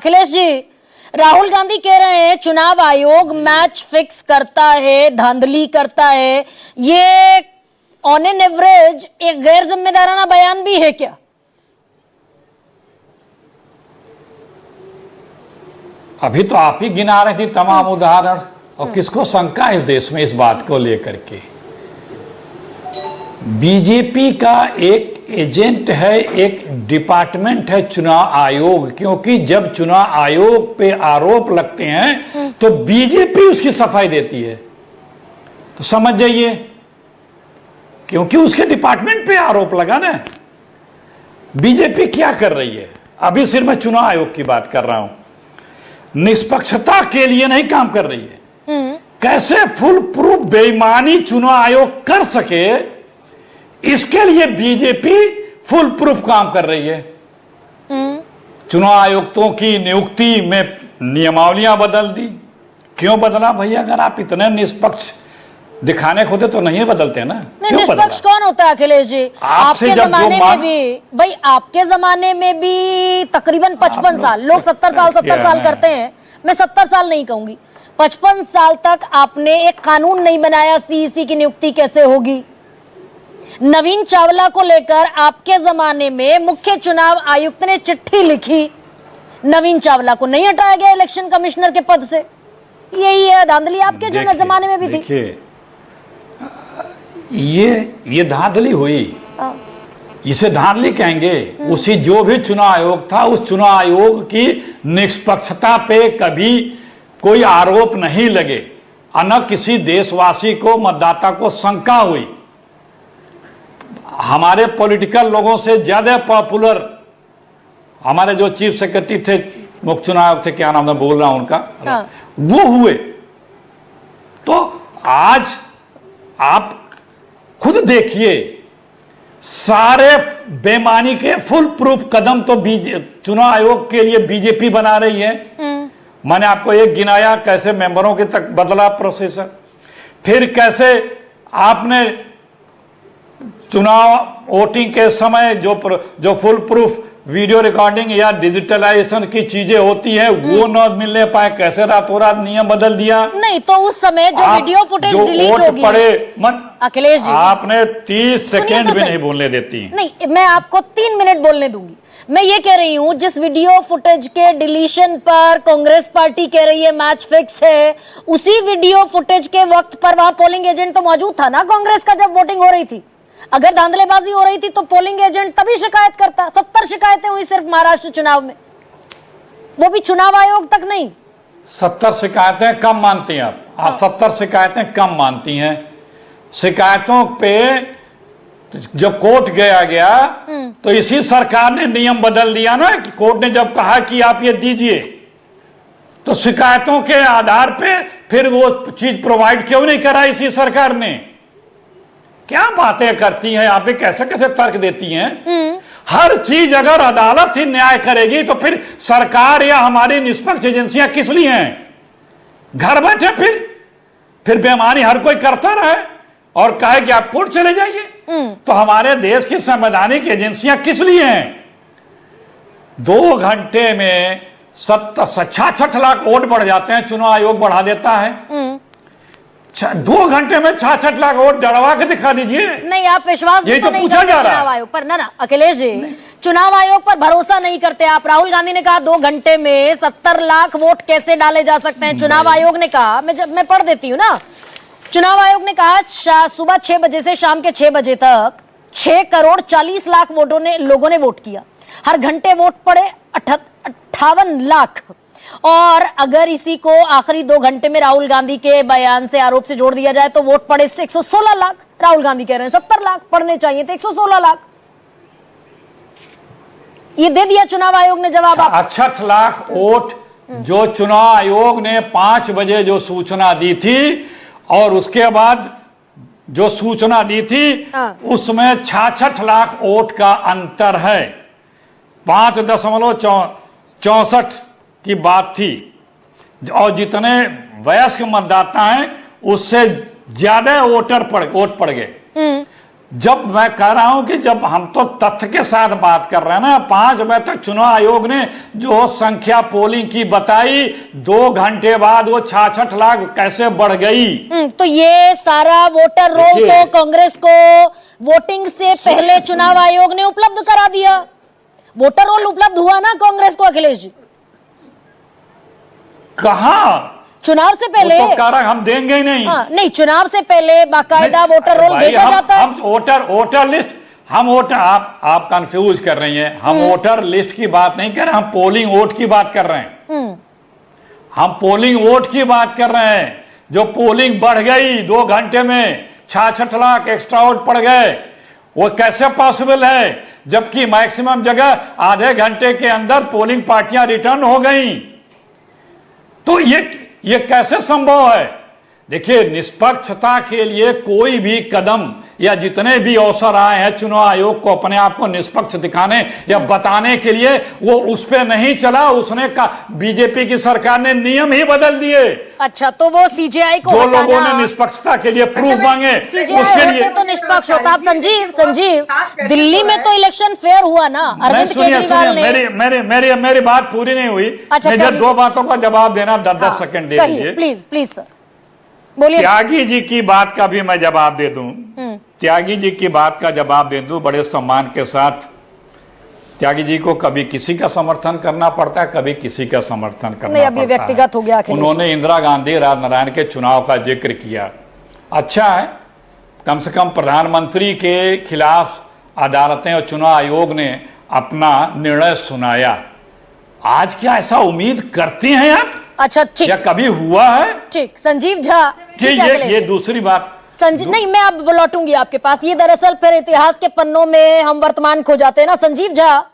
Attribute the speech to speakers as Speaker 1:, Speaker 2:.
Speaker 1: अखिलेश जी, राहुल गांधी कह रहे हैं चुनाव आयोग मैच फिक्स करता है, धांधली करता है। ये ऑन एन एवरेज एक गैर जिम्मेदाराना बयान भी है क्या?
Speaker 2: अभी तो आप ही गिना रही थी तमाम उदाहरण, और किसको शंका है इस देश में इस बात को लेकर के? बीजेपी का एक एजेंट है, एक डिपार्टमेंट है चुनाव आयोग, क्योंकि जब चुनाव आयोग पे आरोप लगते हैं तो बीजेपी उसकी सफाई देती है। तो समझ जाइए, क्योंकि उसके डिपार्टमेंट पे आरोप लगा ना। बीजेपी क्या कर रही है? अभी सिर्फ मैं चुनाव आयोग की बात कर रहा हूं। निष्पक्षता के लिए नहीं काम कर रही है। कैसे फुल प्रूफ बेईमानी चुनाव आयोग कर सके, इसके लिए बीजेपी फुल प्रूफ काम कर रही है। चुनाव आयुक्तों की नियुक्ति में नियमावलियां बदल दी। क्यों बदला भैया? अगर आप इतने निष्पक्ष दिखाने खोदे तो नहीं बदलते ना।
Speaker 1: नहीं, निष्पक्ष कौन होता है अखिलेश जी? आपके जमाने में भी भाई, आपके जमाने में भी तकरीबन 55 साल, लोग 70 साल करते हैं। मैं 70 साल नहीं कहूंगी, 55 साल तक आपने एक कानून नहीं बनाया सीईसी की नियुक्ति कैसे होगी। नवीन चावला को लेकर आपके जमाने में मुख्य चुनाव आयुक्त ने चिट्ठी लिखी, नवीन चावला को नहीं हटाया गया इलेक्शन कमिश्नर के पद से। यही है धांधली आपके जो जमाने में भी थी।
Speaker 2: देखिए, ये धांधली हुई, इसे धांधली कहेंगे। उसी जो भी चुनाव आयोग था, उस चुनाव आयोग की निष्पक्षता पे कभी कोई आरोप नहीं लगे, न किसी देशवासी को, मतदाता को शंका हुई। हमारे पॉलिटिकल लोगों से ज्यादा पॉपुलर हमारे जो चीफ सेक्रेटरी थे, मुख्य चुनाव आयोग थे, क्या नाम मैं बोल रहा हूं उनका, वो हुए। तो आज आप खुद देखिए, सारे बेमानी के फुल प्रूफ कदम तो चुनाव आयोग के लिए बीजेपी बना रही है। मैंने आपको एक गिनाया, कैसे मेंबरों के तक बदला प्रोसेसर, फिर कैसे आपने चुनाव वोटिंग के समय जो फुल प्रूफ वीडियो रिकॉर्डिंग या डिजिटलाइजेशन की चीजें होती है वो न मिलने पाए, कैसे रातों रात नियम बदल दिया।
Speaker 1: नहीं तो उस समय जो वीडियो फुटेज डिलीट होगी, अखिलेश जी
Speaker 2: आपने 30 सेकेंड भी नहीं बोलने देती।
Speaker 1: नहीं, मैं आपको 3 मिनट बोलने दूंगी। मैं ये कह रही हूं, जिस वीडियो फुटेज के डिलीशन पर कांग्रेस पार्टी कह रही है मैच फिक्स है, उसी वीडियो फुटेज के वक्त पर वहां पोलिंग एजेंट तो मौजूद था ना कांग्रेस का, जब वोटिंग हो रही थी। अगर धांधलेबाजी हो रही थी तो पोलिंग एजेंट तभी शिकायत करता। 70 शिकायतें हुई सिर्फ महाराष्ट्र चुनाव में, वो भी चुनाव आयोग तक नहीं।
Speaker 2: 70 शिकायतें कम मानती हैं आप 70 शिकायतें कम मानती हैं। शिकायतों पे जब कोर्ट गया तो इसी सरकार ने नियम बदल दिया ना, कि कोर्ट ने जब कहा कि आप ये दीजिए, तो शिकायतों के आधार पे फिर वो चीज प्रोवाइड क्यों नहीं करा इसी सरकार ने? क्या बातें करती हैं आप, कैसे कैसे तर्क देती हैं। हर चीज अगर अदालत ही न्याय करेगी तो फिर सरकार या हमारी निष्पक्ष एजेंसियां किस लिए हैं? घर बैठे फिर बेईमानी हर कोई करता रहे और कहे कि आप कोर्ट चले जाइए। तो हमारे देश की संवैधानिक एजेंसियां किस लिए हैं? 2 घंटे में 66 लाख वोट बढ़ जाते हैं, चुनाव आयोग बढ़ा देता है। 2 घंटे में 66 लाख वोट डरवा के दिखा दीजिए।
Speaker 1: नहीं, आप विश्वास
Speaker 2: यही तो पूछा जा रहा है
Speaker 1: चुनाव आयोग पर। ना अखिलेश जी, चुनाव आयोग पर भरोसा नहीं करते आप। राहुल गांधी ने कहा 2 घंटे में 70 लाख वोट कैसे डाले जा सकते हैं। चुनाव आयोग ने कहा, मैं पढ़ देती हूँ ना, चुनाव आयोग ने कहा सुबह 6 बजे से शाम के 6 बजे तक 6 करोड़ 40 लाख लोगों ने वोट किया। हर घंटे वोट पड़े 58 लाख। और अगर इसी को आखिरी 2 घंटे में राहुल गांधी के बयान से, आरोप से जोड़ दिया जाए तो वोट पड़े 116 लाख। राहुल गांधी कह रहे हैं 70 लाख पड़ने चाहिए थे, 116 लाख। ये दे दिया चुनाव आयोग ने जवाब।
Speaker 2: 66 लाख वोट जो चुनाव आयोग ने 5 बजे जो सूचना दी थी, और उसके बाद जो सूचना दी थी उसमें 66 लाख वोट का अंतर है। 5.64 की बात थी, और जितने वयस्क मतदाता हैं उससे ज्यादा वोट पड़ गए। जब मैं कह रहा हूं कि जब हम तो तथ्य के साथ बात कर रहे हैं ना, 5 बजे तक चुनाव आयोग ने जो संख्या पोलिंग की बताई, 2 घंटे बाद वो 66 लाख कैसे बढ़ गई।
Speaker 1: तो ये सारा वोटर रोल तो कांग्रेस को वोटिंग से पहले चुनाव आयोग ने उपलब्ध करा दिया। वोटर रोल उपलब्ध हुआ ना कांग्रेस को अखिलेश जी?
Speaker 2: कहां?
Speaker 1: चुनाव से पहले
Speaker 2: तो कह रहा हम देंगे ही नहीं।
Speaker 1: हाँ, नहीं, चुनाव से पहले बाकायदा वोटर रोल भेजा जाता है।
Speaker 2: हम वोटर लिस्ट आप कंफ्यूज कर रही हैं। हम वोटर लिस्ट की बात नहीं कर रहे, हम पोलिंग वोट की बात कर रहे हैं। हम पोलिंग वोट की बात कर रहे हैं। जो पोलिंग बढ़ गई 2 घंटे में, 66 लाख एक्स्ट्रा वोट पड़ गए, वो कैसे पॉसिबल है? जबकि मैक्सिमम जगह आधे घंटे के अंदर पोलिंग पार्टियां रिटर्न हो गई। तो ये कैसे संभव है? देखिए, निष्पक्षता के लिए कोई भी कदम या जितने भी अवसर आए हैं चुनाव आयोग को अपने आप को निष्पक्ष दिखाने या बताने के लिए, वो उस पे नहीं चला। उसने बीजेपी की सरकार ने नियम ही बदल दिए।
Speaker 1: अच्छा, तो वो सीजेआई को
Speaker 2: जो लोगों ने निष्पक्षता के लिए प्रूफ मांगे उसके लिए
Speaker 1: तो निष्पक्ष होता। आप संजीव दिल्ली में तो इलेक्शन फेयर हुआ ना, अरविंद केजरीवाल ने।
Speaker 2: मेरी बात पूरी नहीं हुई।
Speaker 1: अच्छा,
Speaker 2: मुझे 2 बातों का जवाब देना 10 सेकंड दे दीजिए।
Speaker 1: प्लीज सर बोलिए।
Speaker 2: त्यागी जी की बात का भी मैं जवाब दे दूं। त्यागी जी की बात का जवाब दे दूं बड़े सम्मान के साथ। त्यागी जी को कभी किसी का समर्थन करना पड़ता है, कभी किसी का समर्थन करना
Speaker 1: नहीं, अब ये
Speaker 2: पड़ता
Speaker 1: व्यक्तिगत हो गया।
Speaker 2: उन्होंने इंदिरा गांधी राजनारायण के चुनाव का जिक्र किया। अच्छा है, कम से कम प्रधानमंत्री के खिलाफ अदालतें और चुनाव आयोग ने अपना निर्णय सुनाया। आज क्या ऐसा उम्मीद करती हैं आप?
Speaker 1: अच्छा, ठीक,
Speaker 2: या कभी हुआ है?
Speaker 1: ठीक, संजीव झा
Speaker 2: कि ये दूसरी बात
Speaker 1: नहीं, मैं अब लौटूंगी आपके पास। ये दरअसल फिर इतिहास के पन्नों में हम वर्तमान खो जाते हैं ना। संजीव झा,